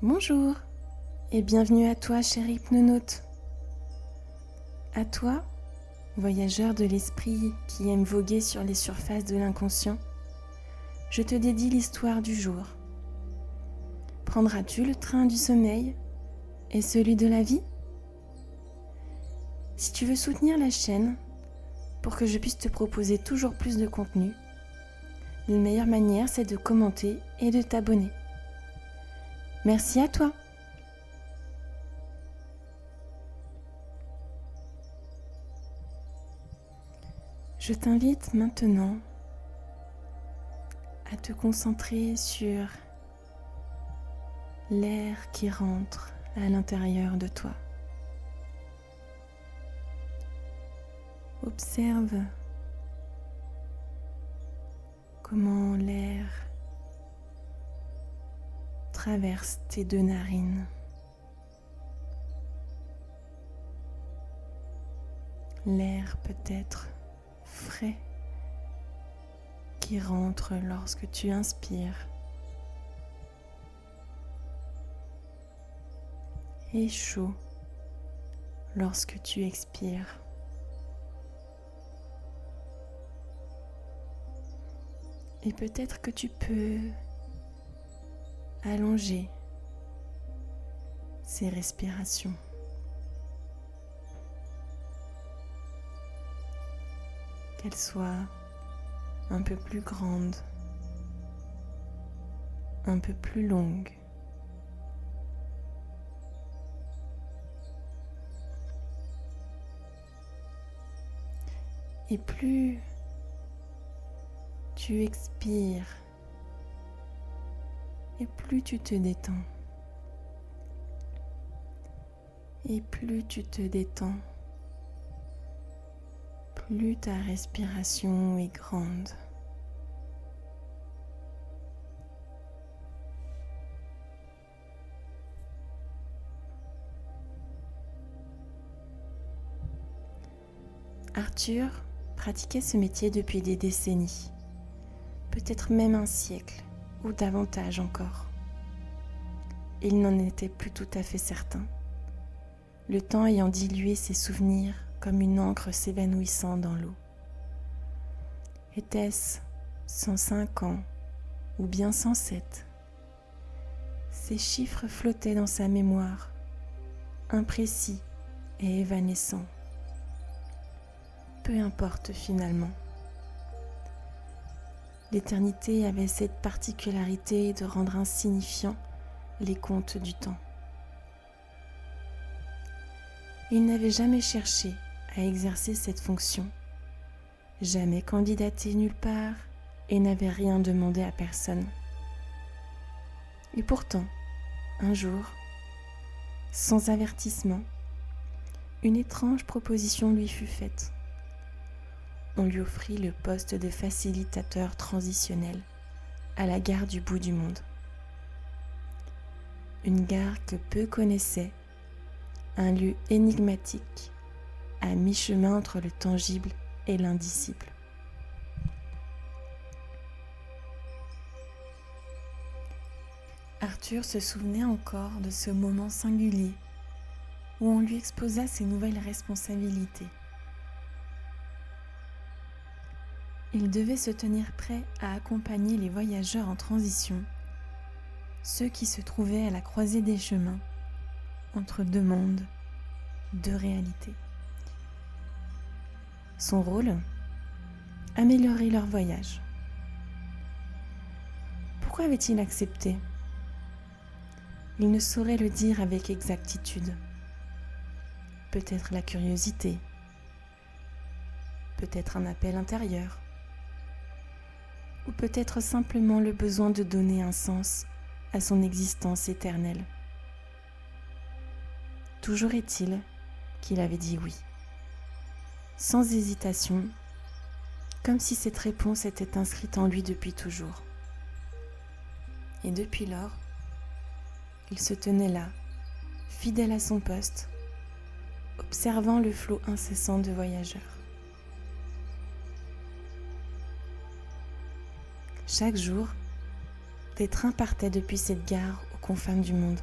Bonjour et bienvenue à toi, cher hypnonaute. À toi, voyageur de l'esprit qui aime voguer sur les surfaces de l'inconscient, je te dédie l'histoire du jour. Prendras-tu le train du sommeil et celui de la vie? Si tu veux soutenir la chaîne pour que je puisse te proposer toujours plus de contenu, la meilleure manière c'est de commenter et de t'abonner. Merci à toi. Je t'invite maintenant à te concentrer sur l'air qui rentre à l'intérieur de toi. Observe comment l'air traverse tes deux narines. L'air peut être frais qui rentre lorsque tu inspires et chaud lorsque tu expires. Et peut-être que tu peux allonger ces respirations. Qu'elles soient un peu plus grandes, un peu plus longues. Et plus tu expires, et plus tu te détends. Et plus tu te détends, plus ta respiration est grande. Arthur pratiquait ce métier depuis des décennies, peut-être même un siècle ou davantage encore. Il n'en était plus tout à fait certain, le temps ayant dilué ses souvenirs comme une encre s'évanouissant dans l'eau. Était-ce 105 ans ou bien 107? Ces chiffres flottaient dans sa mémoire, imprécis et évanescents. Peu importe finalement. L'éternité avait cette particularité de rendre insignifiants les comptes du temps. Il n'avait jamais cherché à exercer cette fonction, jamais candidaté nulle part et n'avait rien demandé à personne. Et pourtant, un jour, sans avertissement, une étrange proposition lui fut faite. On lui offrit le poste de facilitateur transitionnel à la gare du bout du monde. Une gare que peu connaissaient, un lieu énigmatique, à mi-chemin entre le tangible et l'indicible. Arthur se souvenait encore de ce moment singulier où on lui exposa ses nouvelles responsabilités. Il devait se tenir prêt à accompagner les voyageurs en transition, ceux qui se trouvaient à la croisée des chemins, entre deux mondes, deux réalités. Son rôle ? Améliorer leur voyage. Pourquoi avait-il accepté ? Il ne saurait le dire avec exactitude. Peut-être la curiosité, peut-être un appel intérieur, ou peut-être simplement le besoin de donner un sens à son existence éternelle. Toujours est-il qu'il avait dit oui, sans hésitation, comme si cette réponse était inscrite en lui depuis toujours. Et depuis lors, il se tenait là, fidèle à son poste, observant le flot incessant de voyageurs. Chaque jour, des trains partaient depuis cette gare aux confins du monde.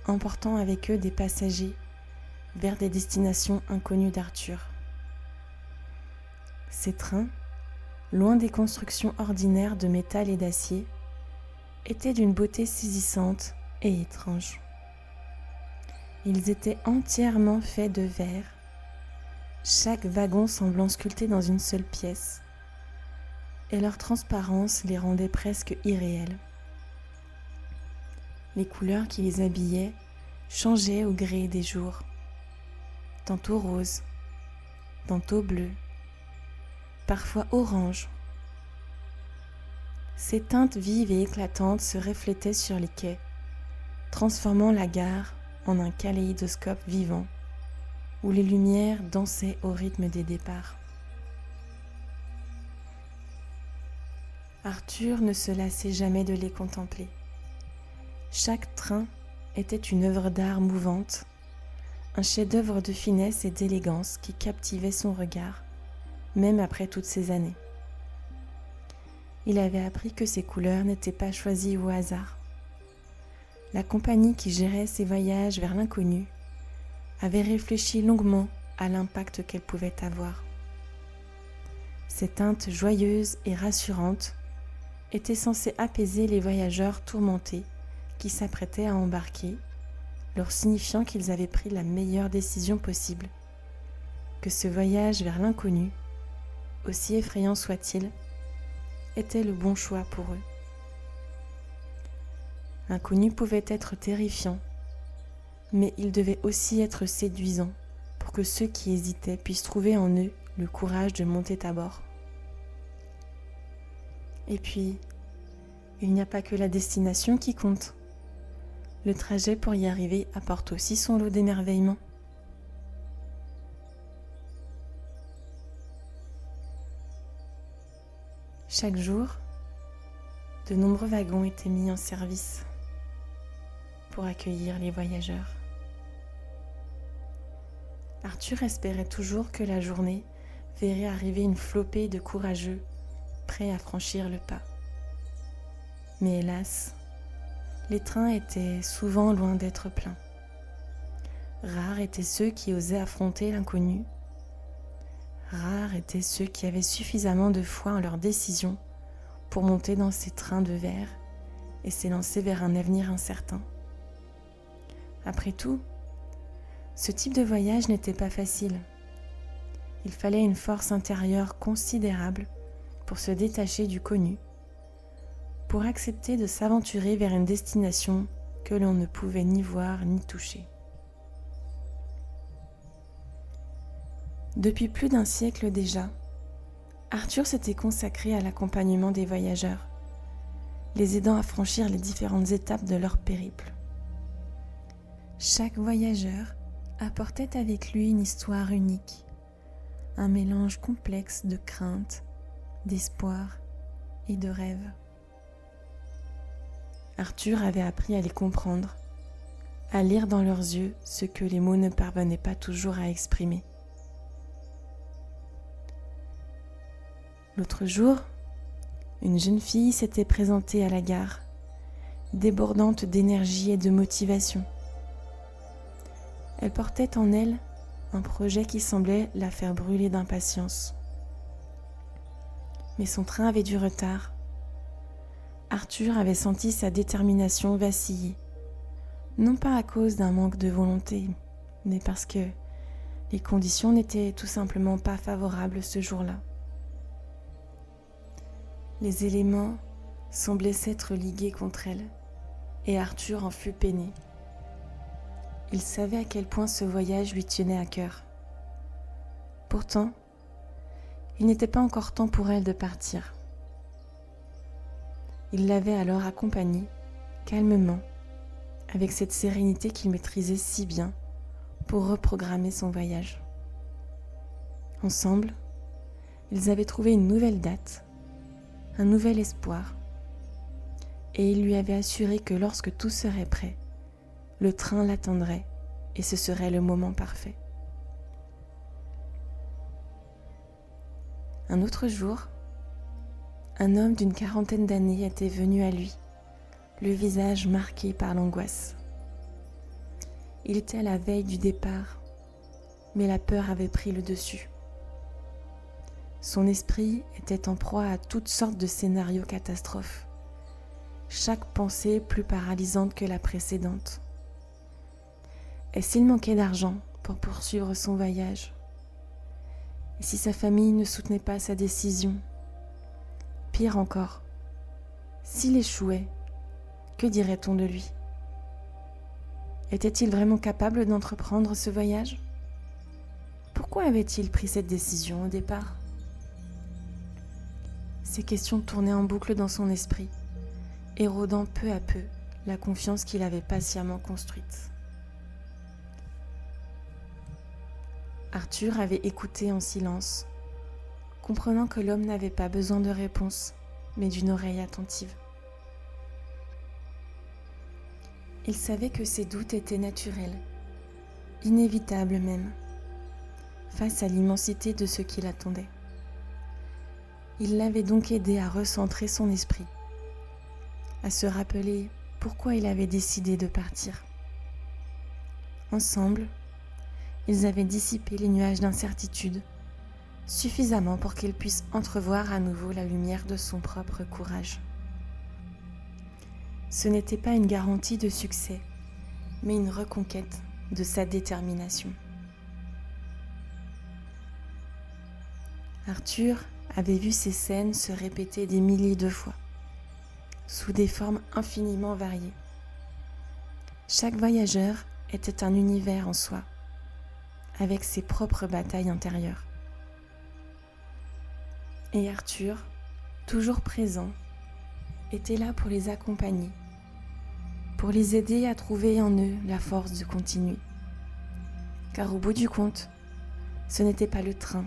emportant avec eux des passagers vers des destinations inconnues d'Arthur. Ces trains, loin des constructions ordinaires de métal et d'acier, étaient d'une beauté saisissante et étrange. Ils étaient entièrement faits de verre, chaque wagon semblant sculpté dans une seule pièce, et leur transparence les rendait presque irréels. Les couleurs qui les habillaient changeaient au gré des jours, tantôt rose, tantôt bleu, parfois orange. Ces teintes vives et éclatantes se reflétaient sur les quais, transformant la gare en un kaléidoscope vivant, où les lumières dansaient au rythme des départs. Arthur ne se lassait jamais de les contempler. Chaque train était une œuvre d'art mouvante, un chef-d'œuvre de finesse et d'élégance qui captivait son regard, même après toutes ces années. Il avait appris que ces couleurs n'étaient pas choisies au hasard. La compagnie qui gérait ces voyages vers l'inconnu avait réfléchi longuement à l'impact qu'elles pouvaient avoir. Ces teintes joyeuses et rassurantes étaient censées apaiser les voyageurs tourmentés qui s'apprêtaient à embarquer, leur signifiant qu'ils avaient pris la meilleure décision possible, que ce voyage vers l'inconnu, aussi effrayant soit-il, était le bon choix pour eux. L'inconnu pouvait être terrifiant, mais il devait aussi être séduisant pour que ceux qui hésitaient puissent trouver en eux le courage de monter à bord. Et puis, il n'y a pas que la destination qui compte. Le trajet pour y arriver apporte aussi son lot d'émerveillement. Chaque jour, de nombreux wagons étaient mis en service pour accueillir les voyageurs. Arthur espérait toujours que la journée verrait arriver une flopée de courageux prêts à franchir le pas. Mais hélas, les trains étaient souvent loin d'être pleins. Rares étaient ceux qui osaient affronter l'inconnu. Rares étaient ceux qui avaient suffisamment de foi en leur décision pour monter dans ces trains de verre et s'élancer vers un avenir incertain. Après tout, ce type de voyage n'était pas facile. Il fallait une force intérieure considérable pour se détacher du connu, pour accepter de s'aventurer vers une destination que l'on ne pouvait ni voir ni toucher. Depuis plus d'un siècle déjà, Arthur s'était consacré à l'accompagnement des voyageurs, les aidant à franchir les différentes étapes de leur périple. Chaque voyageur apportait avec lui une histoire unique, un mélange complexe de craintes, d'espoir et de rêves. Arthur avait appris à les comprendre, à lire dans leurs yeux ce que les mots ne parvenaient pas toujours à exprimer. L'autre jour, une jeune fille s'était présentée à la gare, débordante d'énergie et de motivation. Elle portait en elle un projet qui semblait la faire brûler d'impatience. Mais son train avait du retard. Arthur avait senti sa détermination vaciller, non pas à cause d'un manque de volonté, mais parce que les conditions n'étaient tout simplement pas favorables ce jour-là. Les éléments semblaient s'être ligués contre elle, et Arthur en fut peiné. Il savait à quel point ce voyage lui tenait à cœur. Pourtant, il n'était pas encore temps pour elle de partir. Il l'avait alors accompagnée, calmement, avec cette sérénité qu'il maîtrisait si bien, pour reprogrammer son voyage. Ensemble, ils avaient trouvé une nouvelle date, un nouvel espoir, et il lui avait assuré que lorsque tout serait prêt, le train l'attendrait et ce serait le moment parfait. Un autre jour, un homme d'une quarantaine d'années était venu à lui, le visage marqué par l'angoisse. Il était à la veille du départ, mais la peur avait pris le dessus. Son esprit était en proie à toutes sortes de scénarios catastrophes, chaque pensée plus paralysante que la précédente. Et s'il manquait d'argent pour poursuivre son voyage? Et si sa famille ne soutenait pas sa décision? Pire encore, s'il échouait, que dirait-on de lui? Était-il vraiment capable d'entreprendre ce voyage? Pourquoi avait-il pris cette décision au départ? Ces questions tournaient en boucle dans son esprit, érodant peu à peu la confiance qu'il avait patiemment construite. Arthur avait écouté en silence, comprenant que l'homme n'avait pas besoin de réponse, mais d'une oreille attentive. Il savait que ses doutes étaient naturels, inévitables même, face à l'immensité de ce qui l'attendait. Il l'avait donc aidé à recentrer son esprit, à se rappeler pourquoi il avait décidé de partir. Ensemble, ils avaient dissipé les nuages d'incertitude, suffisamment pour qu'il puisse entrevoir à nouveau la lumière de son propre courage. Ce n'était pas une garantie de succès, mais une reconquête de sa détermination. Arthur avait vu ces scènes se répéter des milliers de fois, sous des formes infiniment variées. Chaque voyageur était un univers en soi, avec ses propres batailles intérieures. Et Arthur, toujours présent, était là pour les accompagner, pour les aider à trouver en eux la force de continuer. Car au bout du compte, ce n'était pas le train,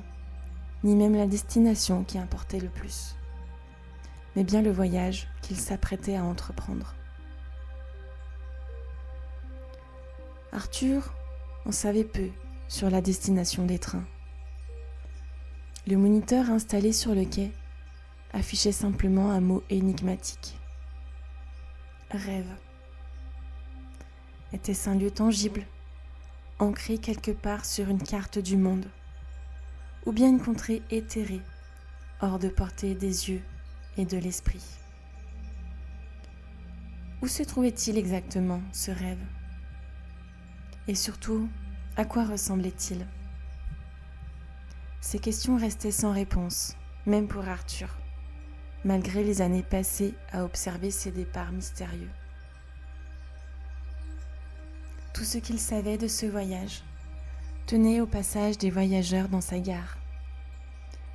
ni même la destination qui importait le plus, mais bien le voyage qu'il s'apprêtait à entreprendre. Arthur en savait peu sur la destination des trains. Le moniteur installé sur le quai affichait simplement un mot énigmatique. Rêve. Était-ce un lieu tangible, ancré quelque part sur une carte du monde, ou bien une contrée éthérée, hors de portée des yeux et de l'esprit? Où se trouvait-il exactement, ce rêve? Et surtout, à quoi ressemblait-il? Ces questions restaient sans réponse, même pour Arthur, malgré les années passées à observer ces départs mystérieux. Tout ce qu'il savait de ce voyage tenait au passage des voyageurs dans sa gare.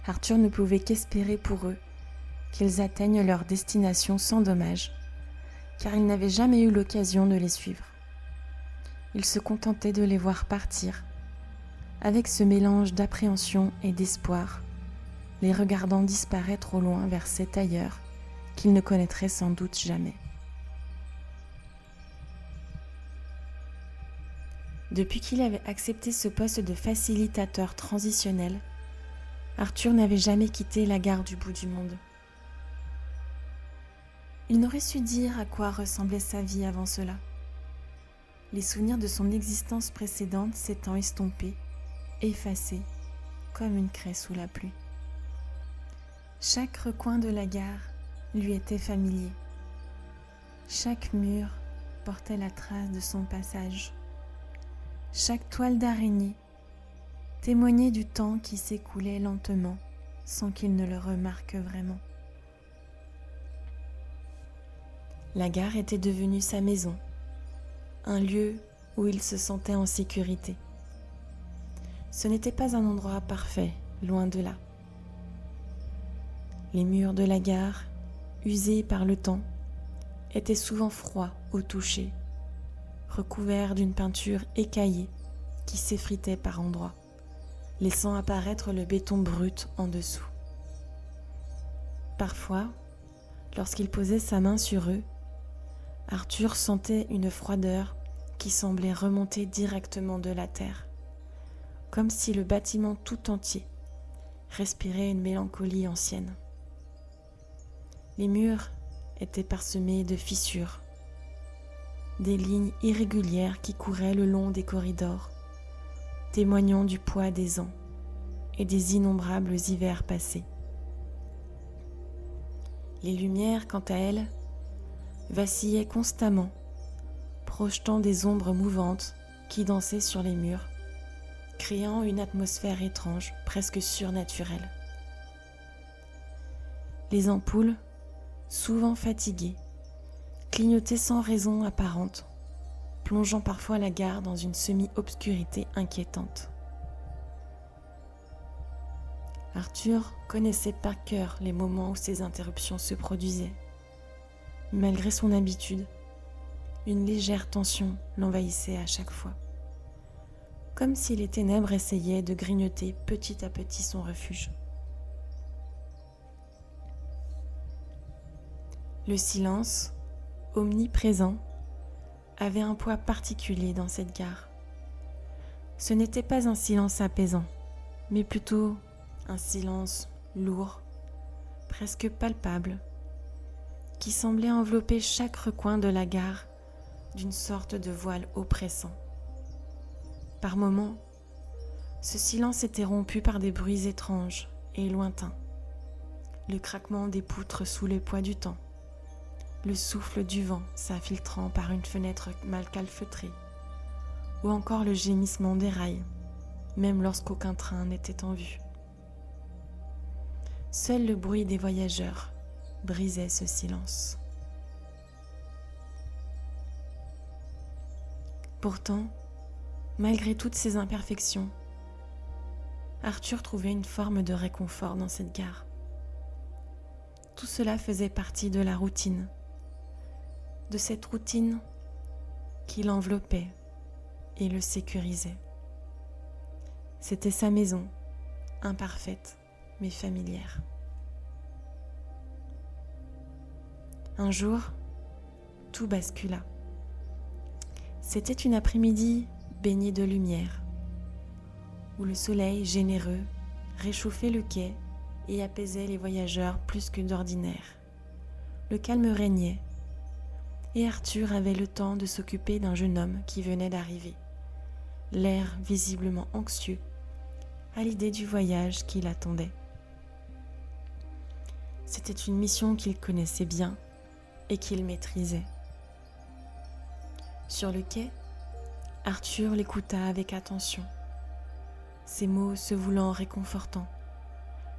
Arthur ne pouvait qu'espérer pour eux qu'ils atteignent leur destination sans dommage, car il n'avait jamais eu l'occasion de les suivre. Il se contentait de les voir partir, avec ce mélange d'appréhension et d'espoir, les regardant disparaître au loin vers cet ailleurs qu'il ne connaîtrait sans doute jamais. Depuis qu'il avait accepté ce poste de facilitateur transitionnel, Arthur n'avait jamais quitté la gare du bout du monde. Il n'aurait su dire à quoi ressemblait sa vie avant cela. Les souvenirs de son existence précédente s'étant estompés, effacés, comme une craie sous la pluie. Chaque recoin de la gare lui était familier. Chaque mur portait la trace de son passage. Chaque toile d'araignée témoignait du temps qui s'écoulait lentement sans qu'il ne le remarque vraiment. La gare était devenue sa maison, un lieu où il se sentait en sécurité. Ce n'était pas un endroit parfait, loin de là. Les murs de la gare, usés par le temps, étaient souvent froids au toucher, recouverts d'une peinture écaillée qui s'effritait par endroits, laissant apparaître le béton brut en dessous. Parfois, lorsqu'il posait sa main sur eux, Arthur sentait une froideur qui semblait remonter directement de la terre, comme si le bâtiment tout entier respirait une mélancolie ancienne. Les murs étaient parsemés de fissures. des lignes irrégulières qui couraient le long des corridors, témoignant du poids des ans et des innombrables hivers passés. Les lumières, quant à elles, vacillaient constamment, projetant des ombres mouvantes qui dansaient sur les murs, créant une atmosphère étrange, presque surnaturelle. Les ampoules, souvent fatiguées, clignotaient sans raison apparente, plongeant parfois la gare dans une semi-obscurité inquiétante. Arthur connaissait par cœur les moments où ces interruptions se produisaient. Malgré son habitude, une légère tension l'envahissait à chaque fois, comme si les ténèbres essayaient de grignoter petit à petit son refuge. Le silence, omniprésent, avait un poids particulier dans cette gare. Ce n'était pas un silence apaisant, mais plutôt un silence lourd, presque palpable, qui semblait envelopper chaque recoin de la gare d'une sorte de voile oppressant. Par moments, ce silence était rompu par des bruits étranges et lointains, le craquement des poutres sous le poids du temps, le souffle du vent s'infiltrant par une fenêtre mal calfeutrée, ou encore le gémissement des rails, même lorsqu'aucun train n'était en vue. Seul le bruit des voyageurs brisait ce silence. Pourtant, malgré toutes ces imperfections, Arthur trouvait une forme de réconfort dans cette gare. Tout cela faisait partie de la routine, de cette routine qui l'enveloppait et le sécurisait. C'était sa maison, imparfaite mais familière. Un jour, tout bascula. C'était une après-midi baignée de lumière, où le soleil généreux réchauffait le quai et apaisait les voyageurs plus que d'ordinaire. Le calme régnait, et Arthur avait le temps de s'occuper d'un jeune homme qui venait d'arriver, l'air visiblement anxieux à l'idée du voyage qui l'attendait. C'était une mission qu'il connaissait bien et qu'il maîtrisait. Sur le quai, Arthur l'écouta avec attention, ses mots se voulant réconfortants,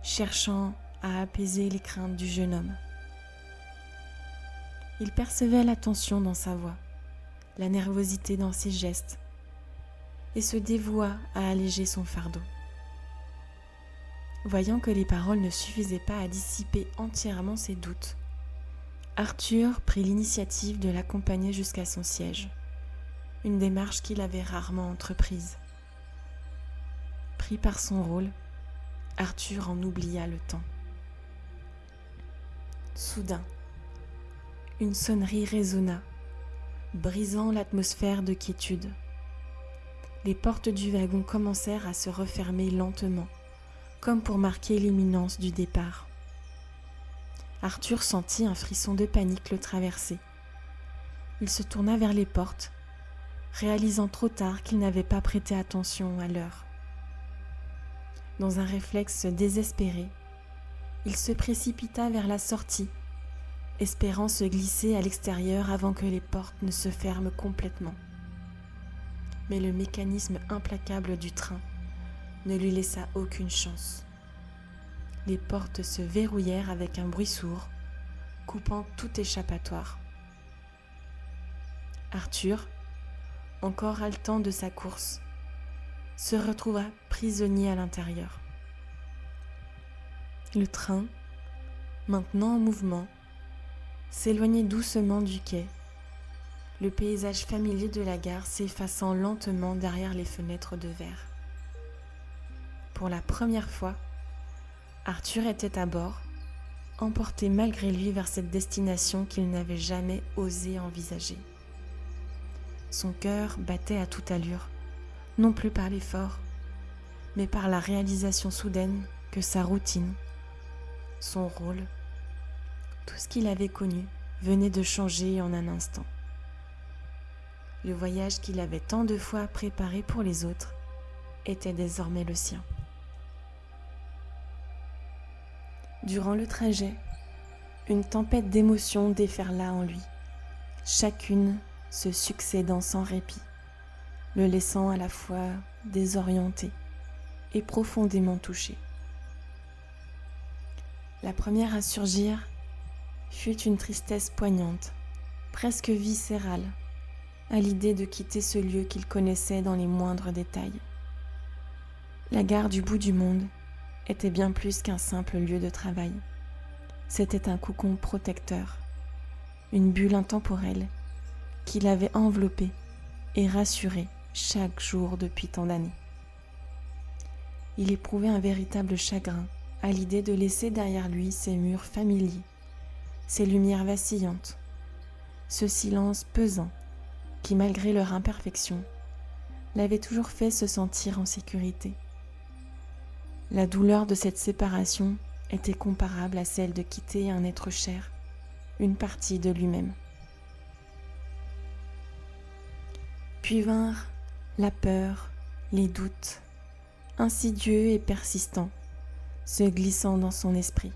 cherchant à apaiser les craintes du jeune homme. Il percevait la tension dans sa voix, la nervosité dans ses gestes, et se dévoua à alléger son fardeau. Voyant que les paroles ne suffisaient pas à dissiper entièrement ses doutes, Arthur prit l'initiative de l'accompagner jusqu'à son siège, une démarche qu'il avait rarement entreprise. Pris par son rôle, Arthur en oublia le temps. Soudain, une sonnerie résonna, brisant l'atmosphère de quiétude. Les portes du wagon commencèrent à se refermer lentement, comme pour marquer l'imminence du départ. Arthur sentit un frisson de panique le traverser. Il se tourna vers les portes, réalisant trop tard qu'il n'avait pas prêté attention à l'heure. Dans un réflexe désespéré, il se précipita vers la sortie, espérant se glisser à l'extérieur avant que les portes ne se ferment complètement. Mais le mécanisme implacable du train ne lui laissa aucune chance. Les portes se verrouillèrent avec un bruit sourd, coupant tout échappatoire. Arthur, encore haletant de sa course, se retrouva prisonnier à l'intérieur. Le train, maintenant en mouvement, s'éloignait doucement du quai, le paysage familier de la gare s'effaçant lentement derrière les fenêtres de verre. Pour la première fois, Arthur était à bord, emporté malgré lui vers cette destination qu'il n'avait jamais osé envisager. Son cœur battait à toute allure, non plus par l'effort, mais par la réalisation soudaine que sa routine, son rôle, tout ce qu'il avait connu venait de changer en un instant. Le voyage qu'il avait tant de fois préparé pour les autres était désormais le sien. Durant le trajet, une tempête d'émotions déferla en lui, chacune se succédant sans répit, le laissant à la fois désorienté et profondément touché. La première à surgir fut une tristesse poignante, presque viscérale, à l'idée de quitter ce lieu qu'il connaissait dans les moindres détails. La gare du bout du monde était bien plus qu'un simple lieu de travail. C'était un cocon protecteur, une bulle intemporelle qui l'avait enveloppé et rassuré chaque jour depuis tant d'années. Il éprouvait un véritable chagrin à l'idée de laisser derrière lui ces murs familiers, ces lumières vacillantes, ce silence pesant qui, malgré leur imperfection, l'avait toujours fait se sentir en sécurité. La douleur de cette séparation était comparable à celle de quitter un être cher, une partie de lui-même. Puis vinrent la peur, les doutes, insidieux et persistants, se glissant dans son esprit.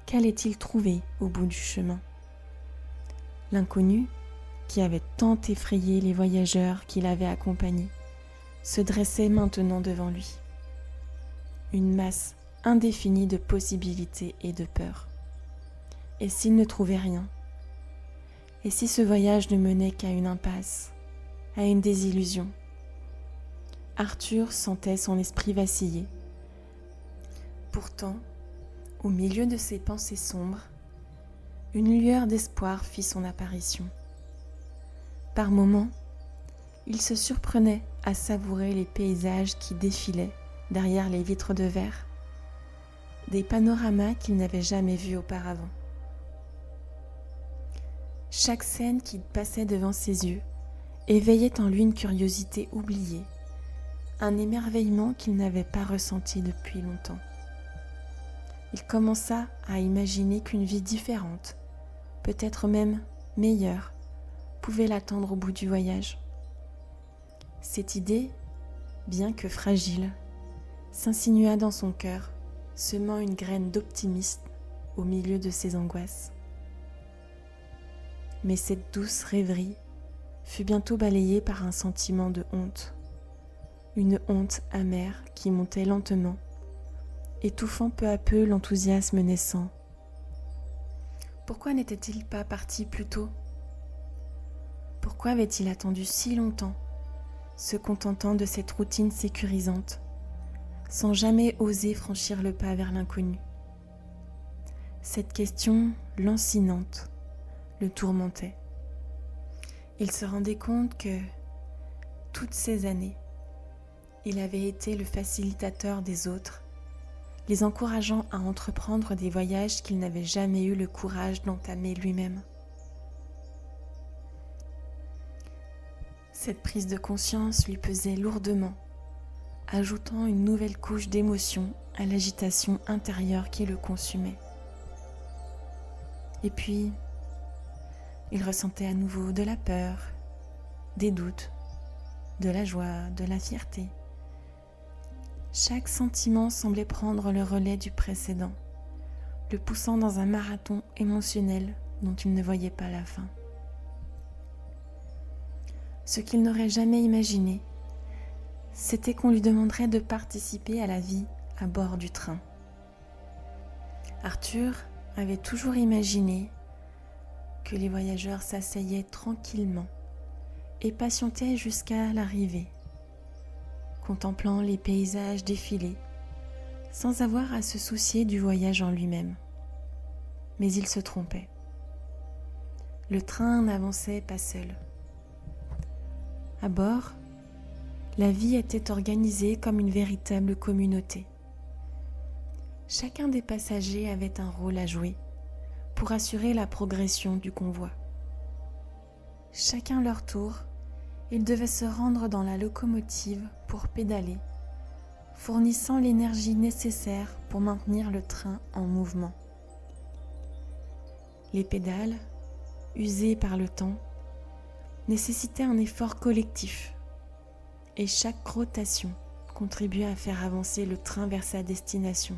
Qu'allait-il trouver au bout du chemin ? L'inconnu, qui avait tant effrayé les voyageurs qui l'avaient accompagné, se dressait maintenant devant lui. Une masse indéfinie de possibilités et de peurs. Et s'il ne trouvait rien ? Et si ce voyage ne menait qu'à une impasse, à une désillusion ? Arthur sentait son esprit vaciller. Pourtant, au milieu de ses pensées sombres, une lueur d'espoir fit son apparition. Par moments, il se surprenait à savourer les paysages qui défilaient derrière les vitres de verre, des panoramas qu'il n'avait jamais vus auparavant. Chaque scène qui passait devant ses yeux éveillait en lui une curiosité oubliée, un émerveillement qu'il n'avait pas ressenti depuis longtemps. Il commença à imaginer qu'une vie différente, peut-être même meilleure, pouvait l'attendre au bout du voyage. Cette idée, bien que fragile, s'insinua dans son cœur, semant une graine d'optimisme au milieu de ses angoisses. Mais cette douce rêverie fut bientôt balayée par un sentiment de honte, une honte amère qui montait lentement, étouffant peu à peu l'enthousiasme naissant. Pourquoi n'était-il pas parti plus tôt ? Pourquoi avait-il attendu si longtemps, se contentant de cette routine sécurisante, sans jamais oser franchir le pas vers l'inconnu ? Cette question lancinante le tourmentait. Il se rendait compte que, toutes ces années, il avait été le facilitateur des autres, les encourageant à entreprendre des voyages qu'il n'avait jamais eu le courage d'entamer lui-même. Cette prise de conscience lui pesait lourdement, ajoutant une nouvelle couche d'émotion à l'agitation intérieure qui le consumait. Et puis, il ressentait à nouveau de la peur, des doutes, de la joie, de la fierté. Chaque sentiment semblait prendre le relais du précédent, le poussant dans un marathon émotionnel dont il ne voyait pas la fin. Ce qu'il n'aurait jamais imaginé, c'était qu'on lui demanderait de participer à la vie à bord du train. Arthur avait toujours imaginé que les voyageurs s'asseyaient tranquillement et patientaient jusqu'à l'arrivée, contemplant les paysages défiler, sans avoir à se soucier du voyage en lui-même. Mais il se trompait. Le train n'avançait pas seul. À bord, la vie était organisée comme une véritable communauté. Chacun des passagers avait un rôle à jouer pour assurer la progression du convoi. Chacun leur tour, ils devaient se rendre dans la locomotive pour pédaler, fournissant l'énergie nécessaire pour maintenir le train en mouvement. Les pédales, usées par le temps, nécessitait un effort collectif et chaque rotation contribuait à faire avancer le train vers sa destination.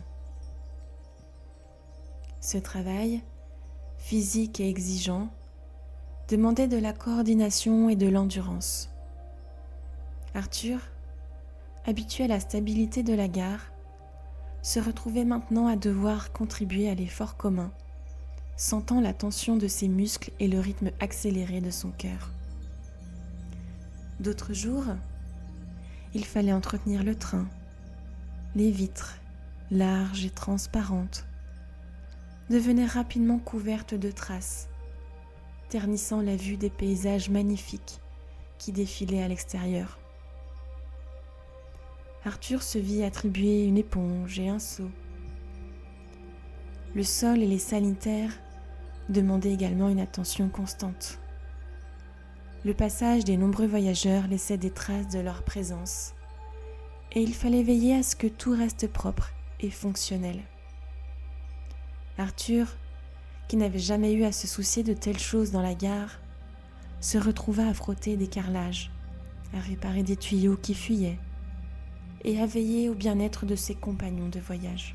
Ce travail, physique et exigeant, demandait de la coordination et de l'endurance. Arthur, habitué à la stabilité de la gare, se retrouvait maintenant à devoir contribuer à l'effort commun, sentant la tension de ses muscles et le rythme accéléré de son cœur. D'autres jours, il fallait entretenir le train, les vitres, larges et transparentes, devenaient rapidement couvertes de traces, ternissant la vue des paysages magnifiques qui défilaient à l'extérieur. Arthur se vit attribuer une éponge et un seau. Le sol et les sanitaires demandaient également une attention constante. Le passage des nombreux voyageurs laissait des traces de leur présence, et il fallait veiller à ce que tout reste propre et fonctionnel. Arthur, qui n'avait jamais eu à se soucier de telles choses dans la gare, se retrouva à frotter des carrelages, à réparer des tuyaux qui fuyaient, et à veiller au bien-être de ses compagnons de voyage.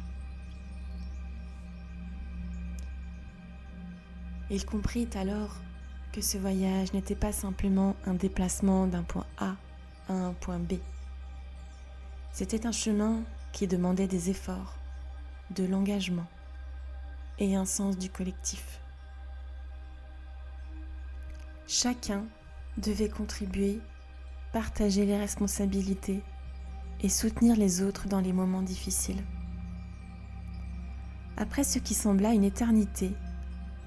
Il comprit alors que ce voyage n'était pas simplement un déplacement d'un point A à un point B. C'était un chemin qui demandait des efforts, de l'engagement et un sens du collectif. Chacun devait contribuer, partager les responsabilités et soutenir les autres dans les moments difficiles. Après ce qui sembla une éternité,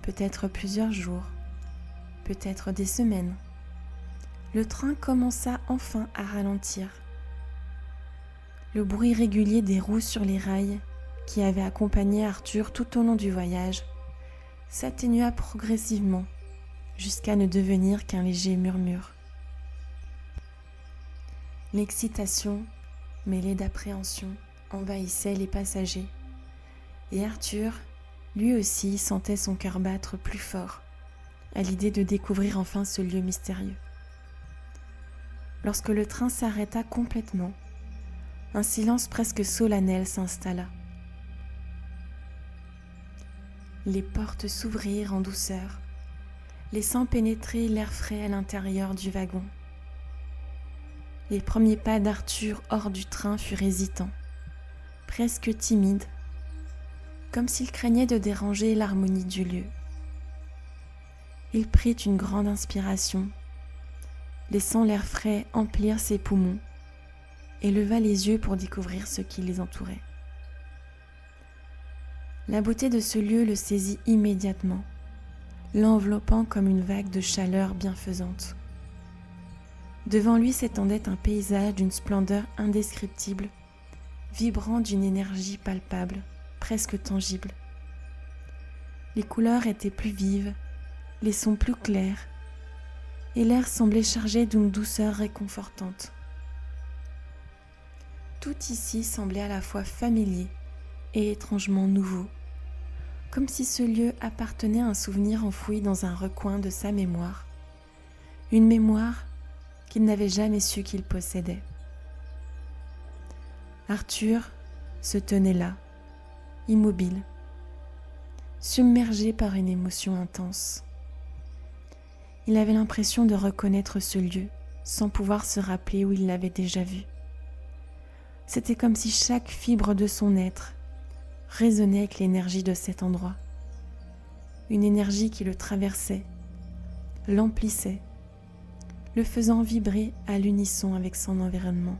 peut-être plusieurs jours, peut-être des semaines, le train commença enfin à ralentir. Le bruit régulier des roues sur les rails, qui avait accompagné Arthur tout au long du voyage, s'atténua progressivement jusqu'à ne devenir qu'un léger murmure. L'excitation, mêlée d'appréhension, envahissait les passagers, et Arthur, lui aussi, sentait son cœur battre plus fort à l'idée de découvrir enfin ce lieu mystérieux. Lorsque le train s'arrêta complètement, un silence presque solennel s'installa. Les portes s'ouvrirent en douceur, laissant pénétrer l'air frais à l'intérieur du wagon. Les premiers pas d'Arthur hors du train furent hésitants, presque timides, comme s'il craignait de déranger l'harmonie du lieu. Il prit une grande inspiration, laissant l'air frais emplir ses poumons, et leva les yeux pour découvrir ce qui les entourait. La beauté de ce lieu le saisit immédiatement, l'enveloppant comme une vague de chaleur bienfaisante. Devant lui s'étendait un paysage d'une splendeur indescriptible, vibrant d'une énergie palpable, presque tangible. Les couleurs étaient plus vives, les sons plus clairs, et l'air semblait chargé d'une douceur réconfortante. Tout ici semblait à la fois familier et étrangement nouveau, comme si ce lieu appartenait à un souvenir enfoui dans un recoin de sa mémoire, une mémoire qu'il n'avait jamais su qu'il possédait. Arthur se tenait là, immobile, submergé par une émotion intense. Il avait l'impression de reconnaître ce lieu sans pouvoir se rappeler où il l'avait déjà vu. C'était comme si chaque fibre de son être résonnait avec l'énergie de cet endroit. Une énergie qui le traversait, l'emplissait, le faisant vibrer à l'unisson avec son environnement.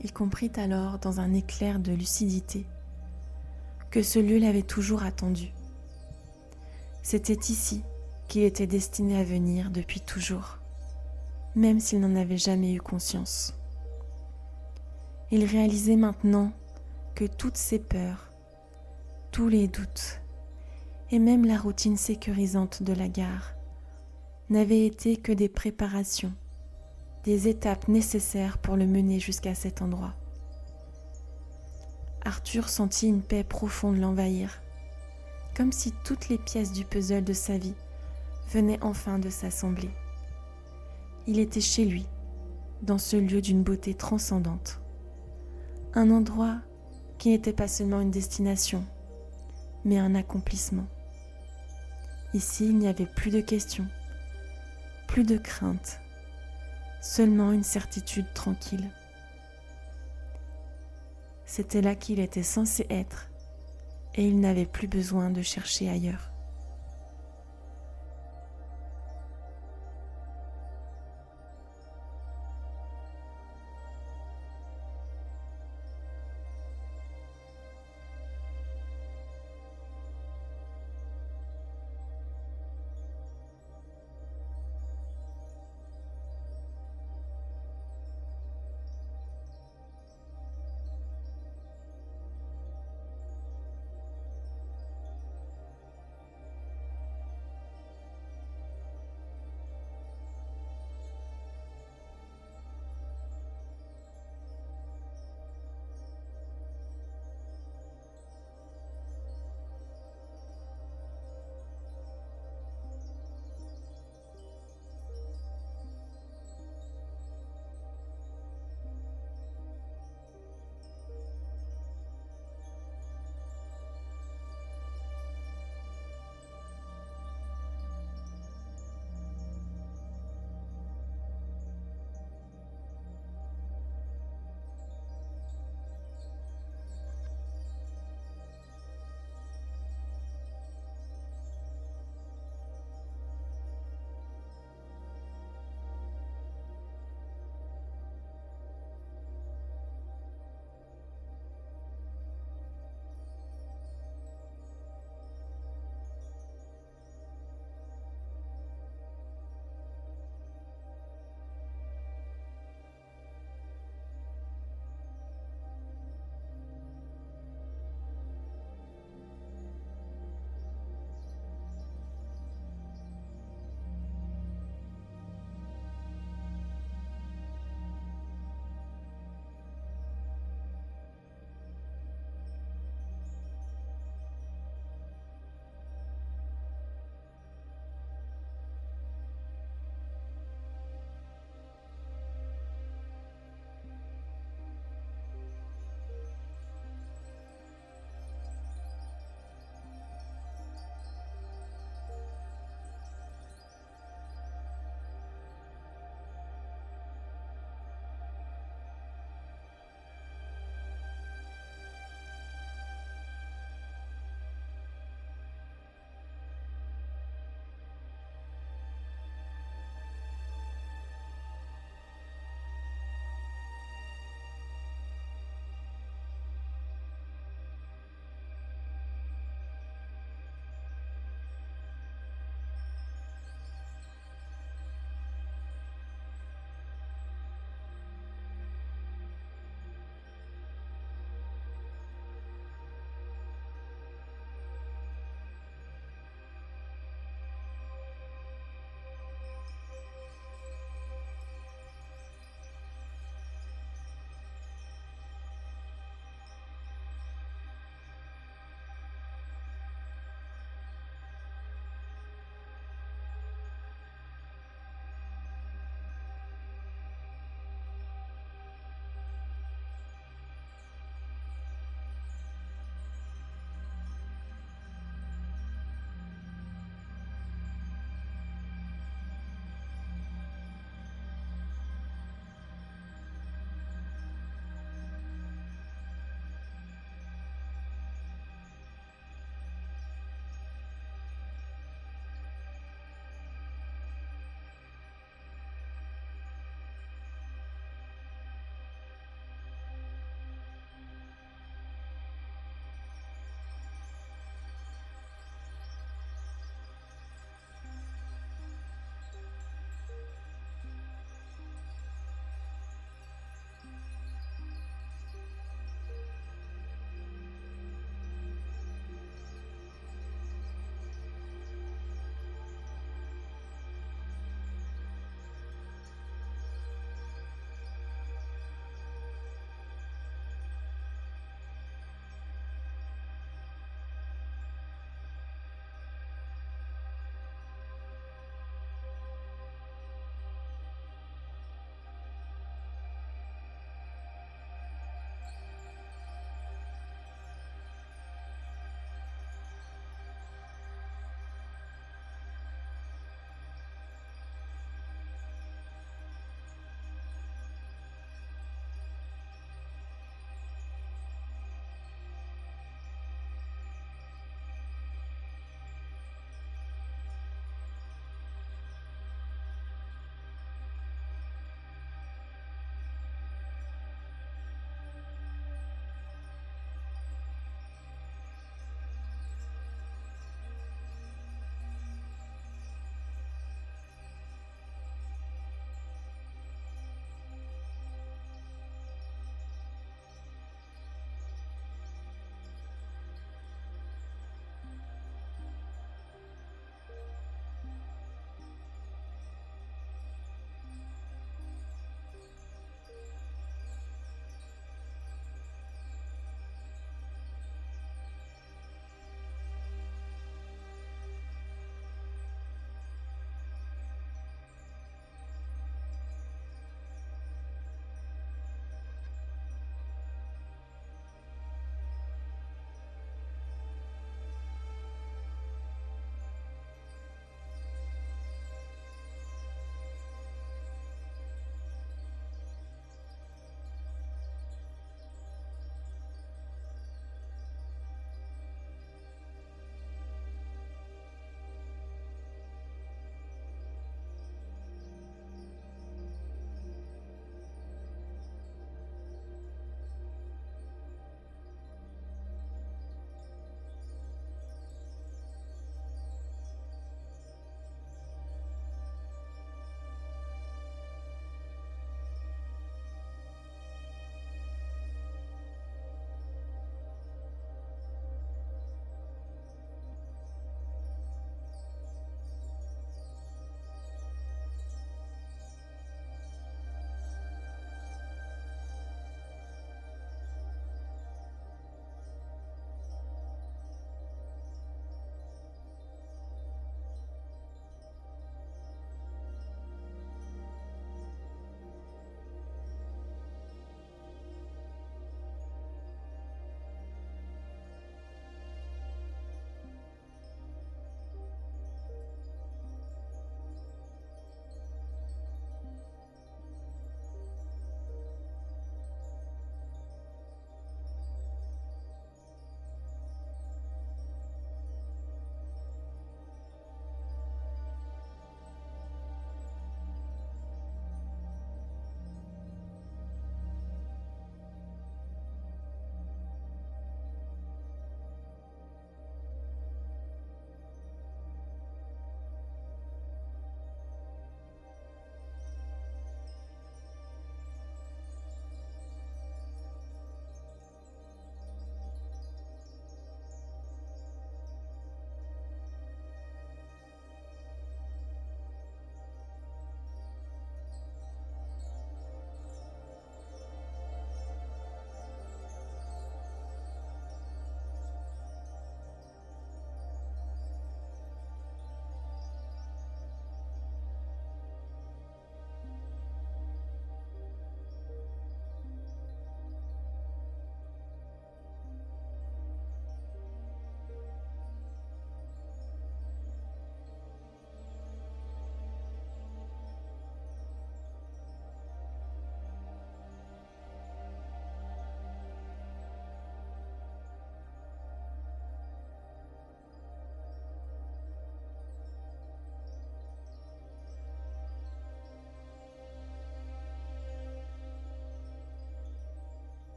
Il comprit alors, dans un éclair de lucidité, que ce lieu l'avait toujours attendu. C'était ici qu'il était destiné à venir depuis toujours, même s'il n'en avait jamais eu conscience. Il réalisait maintenant que toutes ses peurs, tous les doutes, et même la routine sécurisante de la gare n'avaient été que des préparations, des étapes nécessaires pour le mener jusqu'à cet endroit. Arthur sentit une paix profonde l'envahir, comme si toutes les pièces du puzzle de sa vie venait enfin de s'assembler. Il était chez lui, dans ce lieu d'une beauté transcendante. Un endroit qui n'était pas seulement une destination, mais un accomplissement. Ici, il n'y avait plus de questions, plus de craintes, seulement une certitude tranquille. C'était là qu'il était censé être, et il n'avait plus besoin de chercher ailleurs.